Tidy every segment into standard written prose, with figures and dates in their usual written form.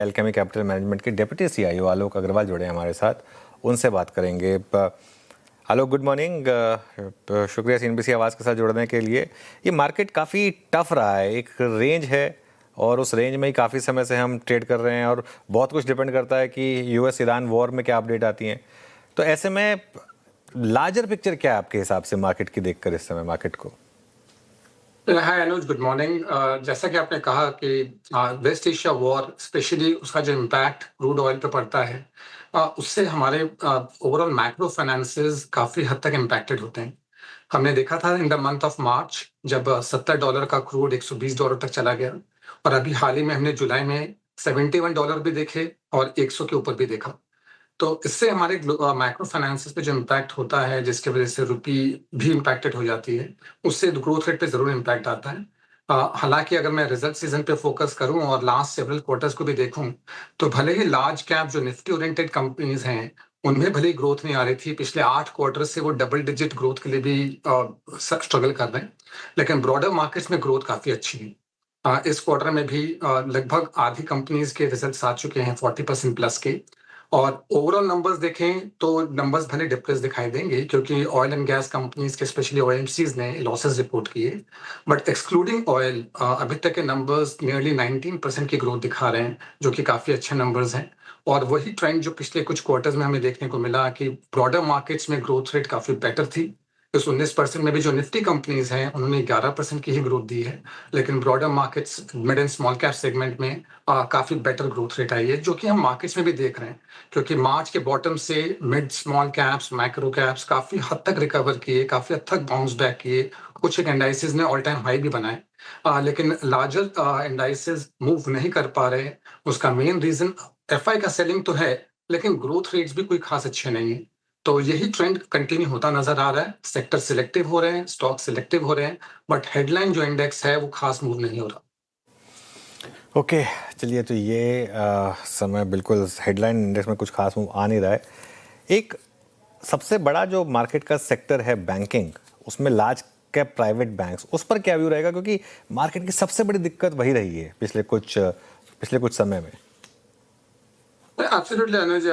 Alchemy capital management के deputy CEO आलोक अग्रवाल जुड़े हैं हमारे साथ, उनसे बात करेंगे। आलोक, गुड मॉर्निंग। शुक्रिया सीएनबीसी आवाज़ के साथ जुड़ने के लिए। ये मार्केट काफ़ी टफ रहा है, एक रेंज है और उस रेंज में ही काफ़ी समय से हम ट्रेड कर रहे हैं और बहुत कुछ डिपेंड करता है कि यूएस ईरान वॉर में क्या अपडेट आती हैं। तो ऐसे में लार्जर पिक्चर क्या है आपके हिसाब से मार्केट की देखकर इस समय मार्केट को? हाय अनुज, गुड मॉर्निंग। जैसा कि आपने कहा कि वेस्ट एशिया वॉर स्पेशली उसका जो इम्पैक्ट क्रूड ऑयल पे पड़ता है, उससे हमारे ओवरऑल मैक्रो फाइनेंसेस काफी हद तक इम्पैक्टेड होते हैं। हमने देखा था in the month of March जब $70 का क्रूड $120 तक चला गया, और अभी हाल ही में हमने जुलाई में $71 भी देखे और 100 के ऊपर भी देखा। तो इससे हमारे माइक्रो फाइनेंसेस पे जो इम्पैक्ट होता है, जिसकी वजह से रुपी भी इम्पैक्टेड हो जाती है, उससे ग्रोथ रेट पे जरूर इम्पैक्ट आता है। हालांकि अगर मैं रिजल्ट सीजन पे फोकस करूं और लास्ट सेवरल क्वार्टर्स को भी देखूं, तो भले ही लार्ज कैप जो निफ्टी ओरिएंटेड कंपनीज हैं, उनमें भले ही ग्रोथ नहीं आ रही थी, पिछले 8 क्वार्टर से वो डबल डिजिट ग्रोथ के लिए भी स्ट्रगल कर रहे हैं, लेकिन ब्रॉडर मार्केट्स में ग्रोथ काफी अच्छी है। इस क्वार्टर में भी लगभग आधी कंपनीज के रिजल्ट्स आ चुके हैं 40% प्लस के। और ओवरऑल नंबर्स देखें तो नंबर्स भले डिप्रेस दिखाई देंगे, क्योंकि ऑयल एंड गैस कंपनीज के स्पेशली ओएमसीज ने लॉसेस रिपोर्ट किए, बट एक्सक्लूडिंग ऑयल अभी तक के नंबर्स नियरली 19% की ग्रोथ दिखा रहे हैं, जो कि काफी अच्छे नंबर्स हैं। और वही ट्रेंड जो पिछले कुछ क्वार्टर्स में हमें देखने को मिला कि ब्रॉडर मार्केट्स में ग्रोथ रेट काफी बेटर थी। इस 19% में भी जो निफ्टी कंपनीज हैं उन्होंने 11% की ही ग्रोथ दी है, लेकिन broader markets mid and small cap segment में काफी बेटर ग्रोथ रेट आई है, जो कि हम मार्केट्स में भी देख रहे हैं। क्योंकि मार्च के बॉटम से mid small caps micro caps काफी हद तक रिकवर किए, काफी हद तक बाउंस बैक किए। कुछ एक इंडाइसेस ने ऑल टाइम हाई भी बनाए, लेकिन लार्जर इंडाइसेस मूव नहीं कर पा रहे। उसका मेन रीजन एफआई का सेलिंग तो है, लेकिन ग्रोथ रेट्स भी कोई खास अच्छे नहीं है। तो यही ट्रेंड कंटिन्यू होता नजर आ रहा है। सेक्टर सिलेक्टिव हो रहे हैं, स्टॉक सिलेक्टिव हो रहे हैं, बट हेडलाइन जो इंडेक्स है वो खास मूव नहीं हो रहा। ओके, चलिए, तो ये समय बिल्कुल हेडलाइन इंडेक्स में कुछ खास मूव आ नहीं रहा है। एक सबसे बड़ा जो मार्केट का सेक्टर है बैंकिंग, उसमें लार्ज कैप प्राइवेट बैंक्स, उस पर क्या व्यू रहेगा? क्योंकि मार्केट की सबसे बड़ी दिक्कत वही रही है पिछले कुछ समय में। एब्सोल्युटली अनुज,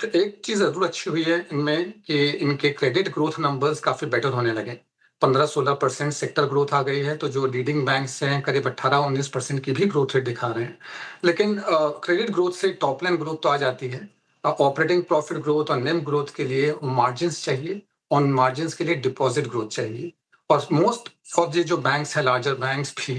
एक चीज जरूर अच्छी हुई है इनमें कि इनके क्रेडिट ग्रोथ नंबर्स काफी बेटर होने लगे। 15-16% सेक्टर ग्रोथ आ गई है, तो जो लीडिंग बैंक्स हैं करीब 18-19% की भी ग्रोथ रेट दिखा रहे हैं। लेकिन क्रेडिट ग्रोथ से टॉप लाइन ग्रोथ तो आ जाती है, ऑपरेटिंग प्रॉफिट ग्रोथ और नेम ग्रोथ के लिए मार्जिन चाहिए, और मार्जिन के लिए डिपॉजिट ग्रोथ चाहिए। और मोस्ट ऑफ जो बैंक्स है, लार्जर बैंक्स भी,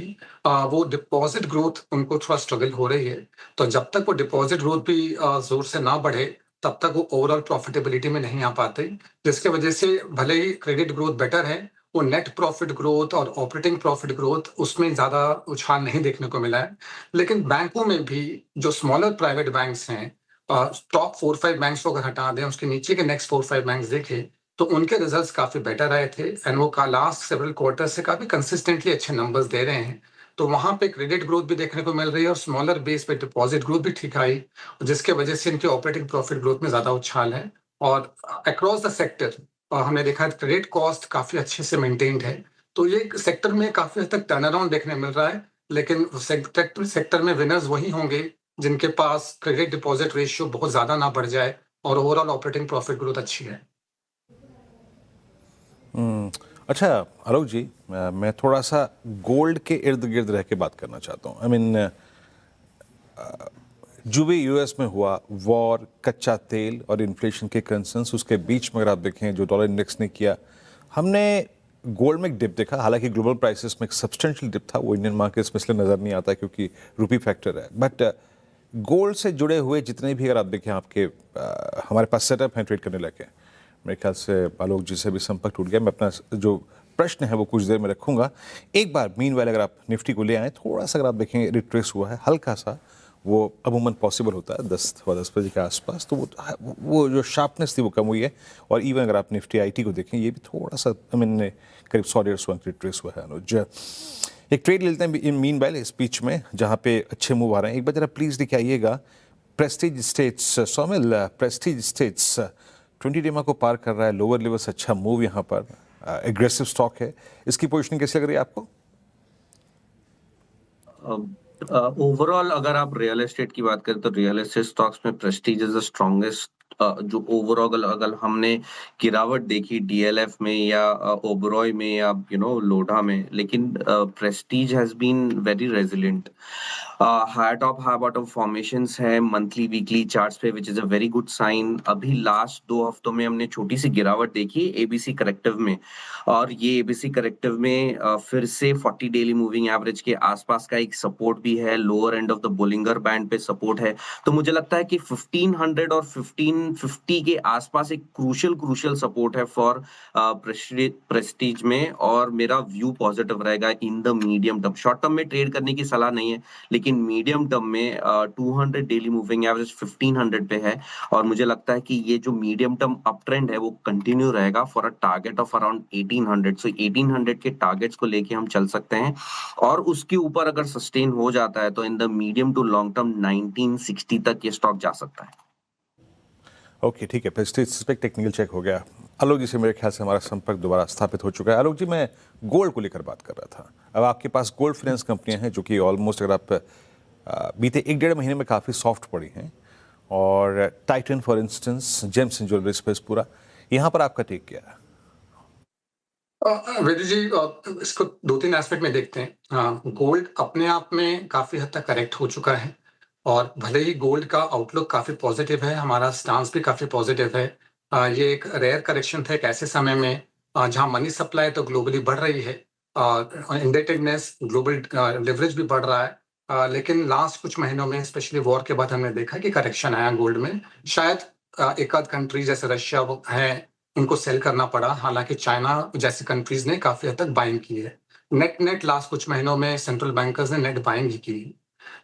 वो डिपॉजिट ग्रोथ उनको थोड़ा स्ट्रगल हो रही है। तो जब तक वो डिपॉजिट ग्रोथ भी जोर से ना बढ़े, तब तक वो ओवरऑल प्रॉफिटेबिलिटी में नहीं आ पाते, जिसके वजह से भले ही क्रेडिट ग्रोथ बेटर है, वो नेट प्रॉफिट ग्रोथ और ऑपरेटिंग प्रॉफिट ग्रोथ उसमें ज्यादा उछाल नहीं देखने को मिला है। लेकिन बैंकों में भी जो स्मॉलर प्राइवेट बैंक्स हैं, टॉप 4-5 बैंक्स को अगर हटा दें, उसके नीचे के नेक्स्ट 4-5 बैंक्स देखें, तो उनके रिजल्ट्स काफी बेटर आए थे, एंड वो का लास्ट सेवरल क्वार्टर से काफी कंसिस्टेंटली अच्छे नंबर्स दे रहे हैं। तो वहां पे क्रेडिट ग्रोथ भी देखने को मिल रही है, और स्मॉलर बेस पे डिपॉजिट ग्रोथ भी ठीक आई, जिसके वजह से इनके ऑपरेटिंग प्रॉफिट ग्रोथ में ज्यादा उछाल है। और अक्रॉस द सेक्टर हमने देखा है क्रेडिट कॉस्ट काफी अच्छे से मेंटेन्ड है। तो ये सेक्टर में काफी हद तक टर्न अराउंड देखने मिल रहा है, लेकिन सेक्टर में विनर्स वही होंगे जिनके पास क्रेडिट डिपॉजिट रेशियो बहुत ज्यादा ना बढ़ जाए और ओवरऑल ऑपरेटिंग प्रॉफिट ग्रोथ अच्छी है। अच्छा आलोक जी, मैं थोड़ा सा गोल्ड के इर्द गिर्द रह के बात करना चाहता हूँ। जो भी यूएस में हुआ वॉर, कच्चा तेल और इन्फ्लेशन के कंसर्न्स, उसके बीच में अगर आप देखें जो डॉलर इंडेक्स ने किया, हमने गोल्ड में एक डिप देखा। हालांकि ग्लोबल प्राइसेस में एक सब्सटेंशियल डिप था, वो इंडियन मार्केट्स में इसलिए नज़र नहीं आता क्योंकि रुपी फैक्टर है। बट गोल्ड से जुड़े हुए जितने भी अगर आप देखें आपके हमारे पास सेटअप हैं ट्रेड करने लगे, मेरे ख्याल से आलोक जी से भी संपर्क टूट गया। मैं अपना जो प्रश्न है वो कुछ देर में रखूंगा। एक बार मीनवाइल अगर आप निफ्टी को ले आए, थोड़ा सा अगर आप देखें रिट्रेस हुआ है हल्का सा, वो अमूमन पॉसिबल होता है 10 बजे के आसपास, तो वो जो शार्पनेस थी वो कम हुई है। और इवन अगर आप निफ्टी आईटी को देखें, ये भी थोड़ा सा करीब 100-150 अंक रिट्रेस हुआ है। अनुज, एक ट्रेड लेते हैं इन मीनवाइल इस बीच में जहाँ पे अच्छे मूव आ रहे हैं। एक बार जरा प्लीज दिखे आइएगा Prestige Estates, Saumil, Prestige Estates 20 डेमा को पार कर रहा है, लोअर लेवल से अच्छा मूव यहाँ पर, एग्रेसिव स्टॉक है। इसकी पोजीशनिंग कैसी लग रही है आपको? ओवरऑल अगर आप रियल एस्टेट की बात करें तो रियल एस्टेट स्टॉक्स में प्रेस्टीज इज द स्ट्रॉन्गेस्ट। जो ओवरऑल अगर हमने गिरावट देखी डीएलएफ में या ओबरॉय में या लोढ़ा में, लेकिन Prestige has been very resilient. High top high bottom formations है मंथली वीकली चार्ट्स पे, which is a very good sign. अभी लास्ट 2 हफ्तों में हमने छोटी सी गिरावट देखी एबीसी करेक्टिव में, और ये एबीसी करेक्टिव में फिर से 40 डेली मूविंग एवरेज के आसपास का एक सपोर्ट भी है, lower end of the Bollinger band पे सपोर्ट है। तो मुझे लगता है कि 1500 और 1550 के आसपास एक क्रूशियल सपोर्ट है फॉर प्रेस्टीज में, और मेरा व्यू पॉजिटिव रहेगा इन the medium term. Short term में ट्रेड करने की सलाह नहीं है, लेकिन मीडियम टर्म में 200 डेली मूविंग एवरेज 1500 पे है, और मुझे लगता है कि ये जो मीडियम टर्म अप ट्रेंड है वो कंटिन्यू रहेगा for a target of around 1800। सो 1800 के टारगेट्स को लेके हम चल सकते हैं, और उसके ऊपर अगर सस्टेन हो जाता है तो in the medium to long term 1960 तक ये स्टॉक जा सकता है। ओके, ठीक है, प्रेस्टीज पे टेक्निकल चेक हो गया। आलोक जी से मेरे ख्याल से हमारा संपर्क दोबारा स्थापित हो चुका है। आलोक जी, मैं गोल्ड को लेकर बात कर रहा था। अब आपके पास गोल्ड फाइनेंस कंपनियां हैं जो कि ऑलमोस्ट, अगर आप बीते 1-1.5 महीने में काफ़ी सॉफ्ट पड़ी हैं, और Titan for instance, James and jewellery space पूरा, यहाँ पर आपका टेक क्या है? वेदी जी, इसको 2-3 एस्पेक्ट में देखते हैं। गोल्ड अपने आप में काफ़ी हद तक करेक्ट हो चुका है, और भले ही गोल्ड का आउटलुक काफ़ी पॉजिटिव है, हमारा स्टांस भी काफ़ी पॉजिटिव है। ये एक रेयर करेक्शन था एक ऐसे समय में जहाँ मनी सप्लाई तो ग्लोबली बढ़ रही है, इंडेटेडनेस, ग्लोबल लिवरेज भी बढ़ रहा है। लेकिन लास्ट कुछ महीनों में स्पेशली वॉर के बाद हमने देखा कि करेक्शन आया गोल्ड में। शायद एक आध कंट्री जैसे रशिया वो है, उनको सेल करना पड़ा, हालांकि चाइना जैसी कंट्रीज ने काफी हद तक बाइंग की है। नेट लास्ट कुछ महीनों में सेंट्रल बैंकर्स ने नेट बाइंग ही की है।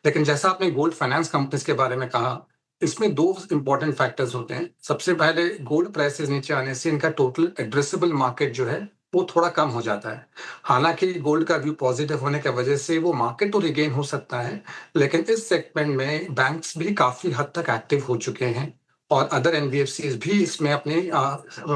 लेकिन जैसा आपने गोल्ड फाइनेंस कंपनीज के बारे में कहा, इसमें 2 इंपॉर्टेंट फैक्टर्स होते हैं। सबसे पहले गोल्ड प्राइसेस नीचे आने से इनका टोटल एड्रेसेबल मार्केट जो है वो थोड़ा कम हो जाता है। हालांकि गोल्ड का व्यू पॉजिटिव होने की वजह से वो मार्केट तो रिगेन हो सकता है, लेकिन इस सेगमेंट में बैंक्स भी काफी हद तक एक्टिव हो चुके हैं, और अदर एनबीएफसीज भी इसमें अपने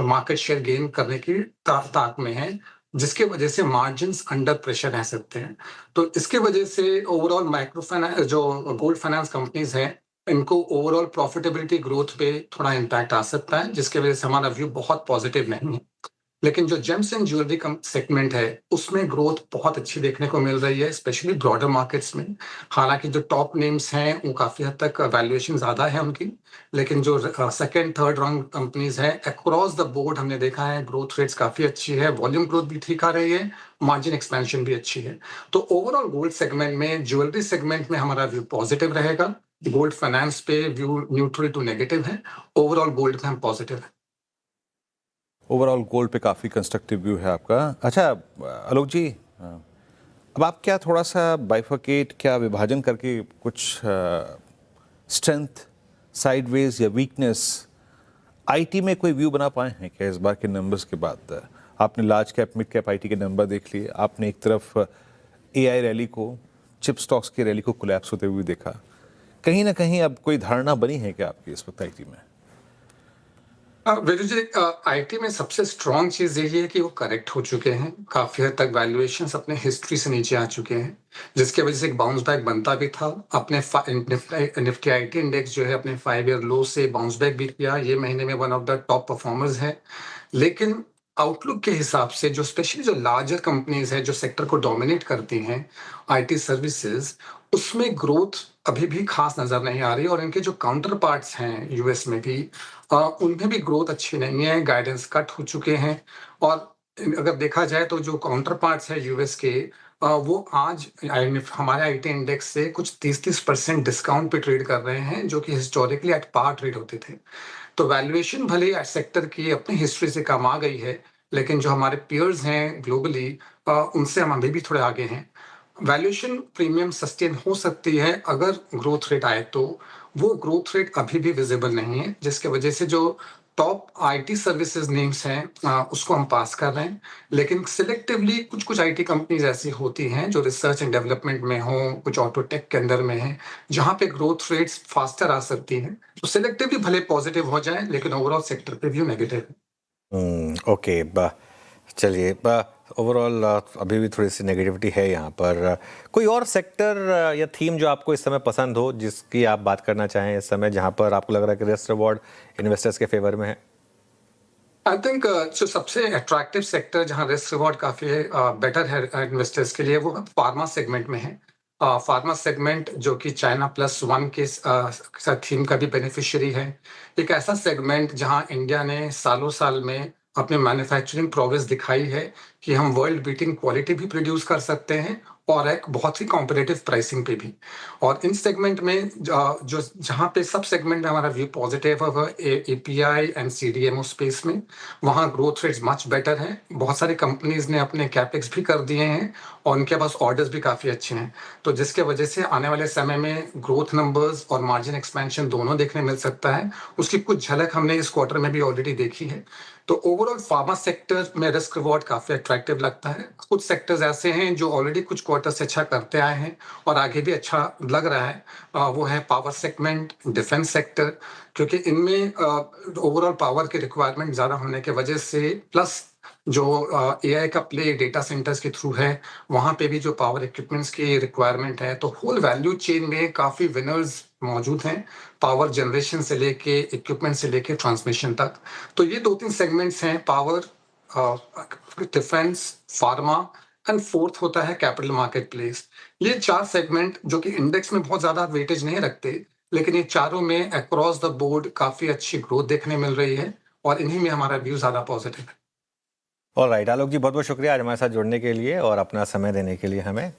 मार्केट शेयर गेन करने की ताक में है, जिसके वजह से मार्जिन्स अंडर प्रेशर रह सकते हैं। तो इसके वजह से ओवरऑल माइक्रो फाइनेंस जो गोल्ड फाइनेंस कंपनीज हैं, इनको ओवरऑल प्रॉफिटेबिलिटी ग्रोथ पे थोड़ा इम्पैक्ट आ सकता है, जिसकी वजह से हमारा व्यू बहुत पॉजिटिव नहीं है। लेकिन जो जेम्स एंड ज्वेलरी सेगमेंट है, उसमें ग्रोथ बहुत अच्छी देखने को मिल रही है, स्पेशली ब्रॉडर मार्केट्स में। हालांकि जो टॉप नेम्स हैं वो काफी हद तक वैल्यूएशन ज्यादा है उनकी, लेकिन जो सेकंड थर्ड रैंक कंपनीज हैं अक्रॉस द बोर्ड हमने देखा है ग्रोथ रेट्स काफी अच्छी है, वॉल्यूम ग्रोथ भी ठीक आ रही है, मार्जिन एक्सपेंशन भी अच्छी है। तो ओवरऑल गोल्ड सेगमेंट में, ज्वेलरी सेगमेंट में हमारा व्यू पॉजिटिव रहेगा। गोल्ड फाइनेंस पे व्यू न्यूट्रल टू नेगेटिव है, ओवरऑल गोल्ड पे हम पॉजिटिव है। ओवरऑल गोल्ड पे काफ़ी कंस्ट्रक्टिव व्यू है आपका। अच्छा आलोक जी, अब आप क्या थोड़ा सा बाइफरकेट, क्या विभाजन करके कुछ स्ट्रेंथ, साइडवेज या वीकनेस आईटी में कोई व्यू बना पाए हैं क्या इस बार के नंबर्स के बाद? आपने large cap mid cap IT के नंबर देख लिए, आपने एक तरफ एआई रैली को, चिप स्टॉक्स की रैली को कोलैप्स होते हुए देखा, कहीं ना कहीं अब कोई धारणा बनी है क्या आपकी इस वक्त आईटी में? वेदु जी, आईटी में सबसे स्ट्रॉन्ग चीज यही है कि वो करेक्ट हो चुके हैं, काफी हद तक वैल्यूएशंस अपने हिस्ट्री से नीचे आ चुके हैं, जिसकी वजह से एक बाउंस बैक बनता भी था। अपने निफ्टी आईटी इंडेक्स जो है अपने 5 ईयर लो से बाउंस बैक भी किया, ये महीने में one of the top performers है। लेकिन आउटलुक के हिसाब से जो स्पेशली जो लार्जर कंपनीज है जो सेक्टर को डोमिनेट करती हैं, आईटी सर्विसेज, उसमें ग्रोथ अभी भी खास नजर नहीं आ रही, और इनके जो काउंटर पार्ट्स हैं यूएस में भी, उनमें भी ग्रोथ अच्छी नहीं है, गाइडेंस कट हो चुके हैं। और अगर देखा जाए तो जो काउंटर पार्ट्स है यूएस के, वो आज हमारे आईटी इंडेक्स से कुछ 30% डिस्काउंट पे ट्रेड कर रहे हैं, जो कि हिस्टोरिकली एट पार ट्रेड होते थे। तो वैल्यूएशन भले ही सेक्टर की अपनी हिस्ट्री से कम आ गई है, लेकिन जो हमारे पियर्स हैं ग्लोबली, उनसे हम अभी भी थोड़े आगे हैं। वैल्यूएशन प्रीमियम सस्टेन हो सकती है अगर ग्रोथ रेट आए, तो वो ग्रोथ रेट अभी भी विजिबल नहीं है, जिसके वजह से जो टॉप आईटी सर्विसेज नेम्स हैं उसको हम पास कर रहे हैं। लेकिन सिलेक्टिवली कुछ कुछ आईटी कंपनीज ऐसी होती हैं जो रिसर्च एंड डेवलपमेंट में हो, कुछ ऑटोटेक के अंदर में है, जहां पे ग्रोथ रेट्स फास्टर आ सकती हैं। तो सिलेक्टिवली भले पॉजिटिव हो जाए, लेकिन ओवरऑल सेक्टर पे व्यू नेगेटिव है। ओके, चलिए, ओवरऑल अभी भी थोड़ी सी नेगेटिविटी है यहाँ पर। कोई और सेक्टर या थीम जो आपको इस समय पसंद हो, जिसकी आप बात करना चाहें इस समय, जहाँ पर आपको लग रहा है कि रिस्क रिवॉर्ड इन्वेस्टर्स के फेवर में है? आई थिंक जो सबसे अट्रैक्टिव सेक्टर जहां रिस्क रिवॉर्ड काफी बेटर है इन्वेस्टर्स के लिए, वो फार्मा सेगमेंट में है। फार्मा सेगमेंट जो कि चाइना प्लस वन के साथ थीम का भी बेनिफिशियरी है। एक ऐसा सेगमेंट जहां इंडिया ने सालों साल में अपने मैन्युफैक्चरिंग प्रोग्रेस दिखाई है कि हम वर्ल्ड बीटिंग क्वालिटी भी प्रोड्यूस कर सकते हैं और एक बहुत ही कॉम्पिटिटिव प्राइसिंग पे भी। और इन सेगमेंट में जो जहाँ पे सब सेगमेंट में हमारा व्यू पॉजिटिव है वो एपीआई एंड सीडीएमओ स्पेस में। वहाँ ग्रोथ रेट्स मच बेटर हैं। बहुत सारी कंपनीज ने अपने कैपेक्स भी कर दिए हैं और उनके पास ऑर्डर्स भी काफ़ी अच्छे हैं। तो जिसके वजह से आने वाले समय में ग्रोथ नंबर्स और मार्जिन एक्सपेंशन दोनों देखने मिल सकता है। उसकी कुछ झलक हमने इस क्वार्टर में भी ऑलरेडी देखी है। तो ओवरऑल फार्मा सेक्टर में रिस्क रिवॉर्ड काफ़ी अट्रैक्टिव लगता है। कुछ सेक्टर्स ऐसे हैं जो ऑलरेडी कुछ क्वार्टर से अच्छा करते आए हैं और आगे भी अच्छा लग रहा है। वो है पावर सेगमेंट, डिफेंस सेक्टर, क्योंकि इनमें ओवरऑल पावर की रिक्वायरमेंट ज़्यादा होने की वजह से, प्लस जो एआई का प्ले डेटा सेंटर्स के थ्रू है, वहाँ पे भी जो पावर इक्विपमेंट्स की रिक्वायरमेंट है, तो होल वैल्यू चेन में काफ़ी विनर्स मौजूद हैं, पावर जनरेशन से लेके इक्विपमेंट से लेके ट्रांसमिशन तक। तो ये 2-3 सेगमेंट्स हैं, power, defence, pharma and fourth होता है कैपिटल मार्केट प्लेस। ये 4 सेगमेंट जो कि इंडेक्स में बहुत ज़्यादा वेटेज नहीं रखते, लेकिन ये चारों में अक्रॉस द बोर्ड काफ़ी अच्छी ग्रोथ देखने मिल रही है और इन्हीं में हमारा व्यू ज़्यादा पॉजिटिव है। ऑलराइट आलोक जी, बहुत बहुत शुक्रिया आज हमारे साथ जुड़ने के लिए और अपना समय देने के लिए हमें।